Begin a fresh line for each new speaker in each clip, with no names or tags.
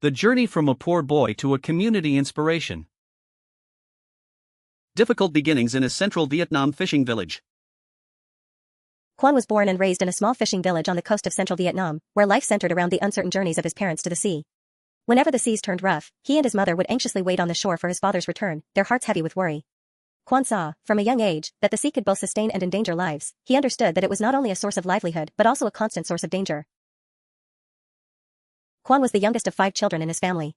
The journey from a poor boy to a community inspiration. Difficult beginnings in a central Vietnam fishing village.
Quan was born and raised in a small fishing village on the coast of central Vietnam, where life centered around the uncertain journeys of his parents to the sea. Whenever the seas turned rough, he and his mother would anxiously wait on the shore for his father's return, their hearts heavy with worry. Quan saw, from a young age, that the sea could both sustain and endanger lives. He understood that it was not only a source of livelihood but also a constant source of danger. Quan was the youngest of 5 children in his family.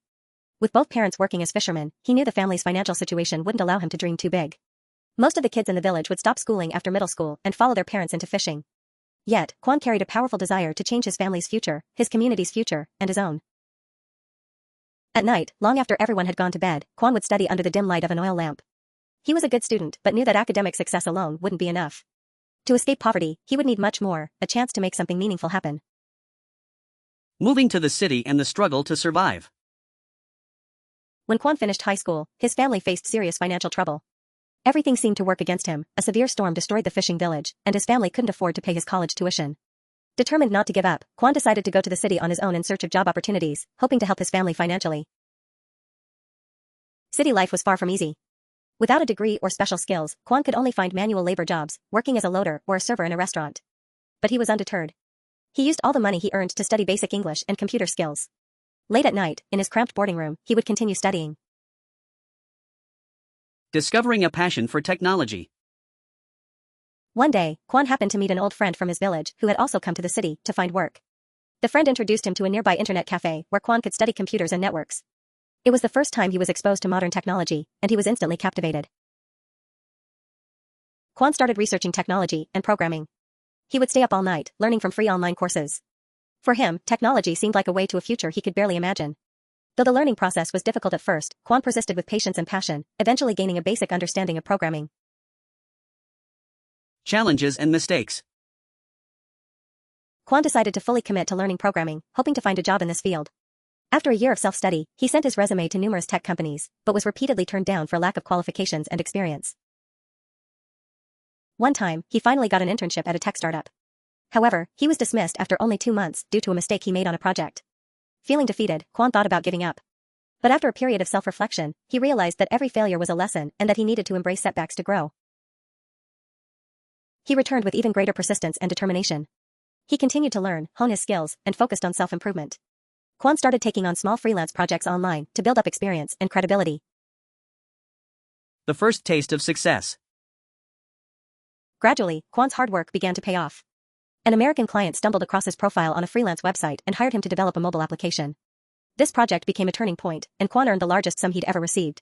With both parents working as fishermen, he knew the family's financial situation wouldn't allow him to dream too big. Most of the kids in the village would stop schooling after middle school and follow their parents into fishing. Yet, Quan carried a powerful desire to change his family's future, his community's future, and his own. At night, long after everyone had gone to bed, Quan would study under the dim light of an oil lamp. He was a good student but knew that academic success alone wouldn't be enough. To escape poverty, he would need much more, a chance to make something meaningful happen.
Moving to the city and the struggle to survive.
When Quan finished high school, his family faced serious financial trouble. Everything seemed to work against him, a severe storm destroyed the fishing village, and his family couldn't afford to pay his college tuition. Determined not to give up, Quan decided to go to the city on his own in search of job opportunities, hoping to help his family financially. City life was far from easy. Without a degree or special skills, Quan could only find manual labor jobs, working as a loader or a server in a restaurant. But he was undeterred. He used all the money he earned to study basic English and computer skills. Late at night, in his cramped boarding room, he would continue studying.
Discovering a passion for technology.
One day, Quan happened to meet an old friend from his village who had also come to the city to find work. The friend introduced him to a nearby internet cafe where Quan could study computers and networks. It was the first time he was exposed to modern technology, and he was instantly captivated. Quan started researching technology and programming. He would stay up all night, learning from free online courses. For him, technology seemed like a way to a future he could barely imagine. Though the learning process was difficult at first, Quan persisted with patience and passion, eventually gaining a basic understanding of programming.
Challenges and mistakes.
Quan decided to fully commit to learning programming, hoping to find a job in this field. After a year of self-study, he sent his resume to numerous tech companies, but was repeatedly turned down for lack of qualifications and experience. One time, he finally got an internship at a tech startup. However, he was dismissed after only 2 months due to a mistake he made on a project. Feeling defeated, Quan thought about giving up. But after a period of self-reflection, he realized that every failure was a lesson and that he needed to embrace setbacks to grow. He returned with even greater persistence and determination. He continued to learn, hone his skills, and focused on self-improvement. Quan started taking on small freelance projects online to build up experience and credibility.
The first taste of success.
Gradually, Quan's hard work began to pay off. An American client stumbled across his profile on a freelance website and hired him to develop a mobile application. This project became a turning point, and Quan earned the largest sum he'd ever received.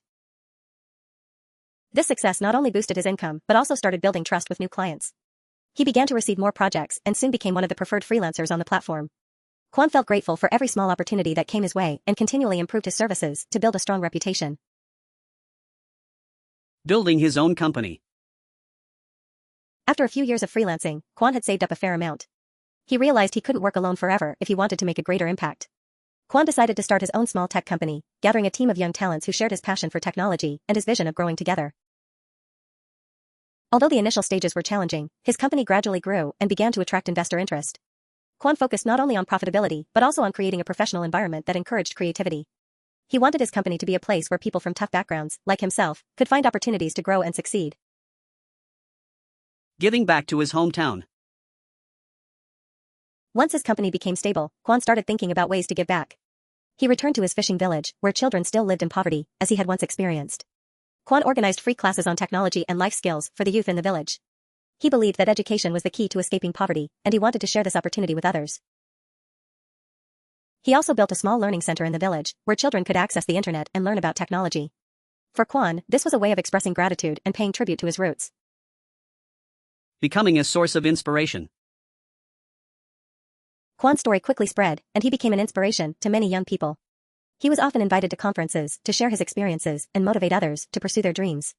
This success not only boosted his income but also started building trust with new clients. He began to receive more projects and soon became one of the preferred freelancers on the platform. Quan felt grateful for every small opportunity that came his way and continually improved his services to build a strong reputation.
Building his own company.
After a few years of freelancing, Quan had saved up a fair amount. He realized he couldn't work alone forever if he wanted to make a greater impact. Quan decided to start his own small tech company, gathering a team of young talents who shared his passion for technology and his vision of growing together. Although the initial stages were challenging, his company gradually grew and began to attract investor interest. Quan focused not only on profitability but also on creating a professional environment that encouraged creativity. He wanted his company to be a place where people from tough backgrounds, like himself, could find opportunities to grow and succeed.
Giving back to his hometown.
Once his company became stable, Quan started thinking about ways to give back. He returned to his fishing village, where children still lived in poverty, as he had once experienced. Quan organized free classes on technology and life skills for the youth in the village. He believed that education was the key to escaping poverty, and he wanted to share this opportunity with others. He also built a small learning center in the village, where children could access the internet and learn about technology. For Quan, this was a way of expressing gratitude and paying tribute to his roots.
Becoming a source of inspiration.
Quan's story quickly spread, and he became an inspiration to many young people. He was often invited to conferences to share his experiences and motivate others to pursue their dreams.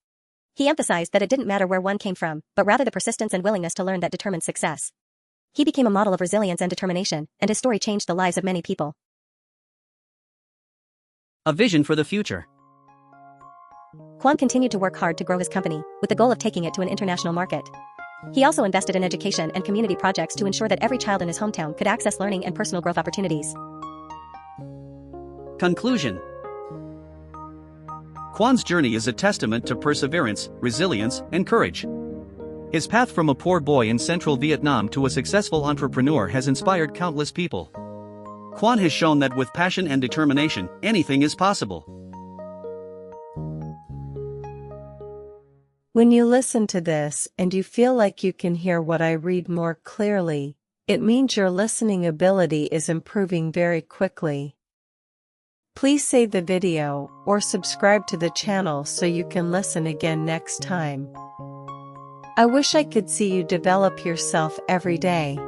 He emphasized that it didn't matter where one came from, but rather the persistence and willingness to learn that determined success. He became a model of resilience and determination, and his story changed the lives of many people.
A vision for the future.
Quan continued to work hard to grow his company, with the goal of taking it to an international market. He also invested in education and community projects to ensure that every child in his hometown could access learning and personal growth opportunities.
Conclusion. Kwan's journey is a testament to perseverance, resilience, and courage. His path from a poor boy in central Vietnam to a successful entrepreneur has inspired countless people. Kwan has shown that with passion and determination, anything is possible.
When you listen to this and you feel like you can hear what I read more clearly, it means your listening ability is improving very quickly. Please save the video or subscribe to the channel so you can listen again next time. I wish I could see you develop yourself every day.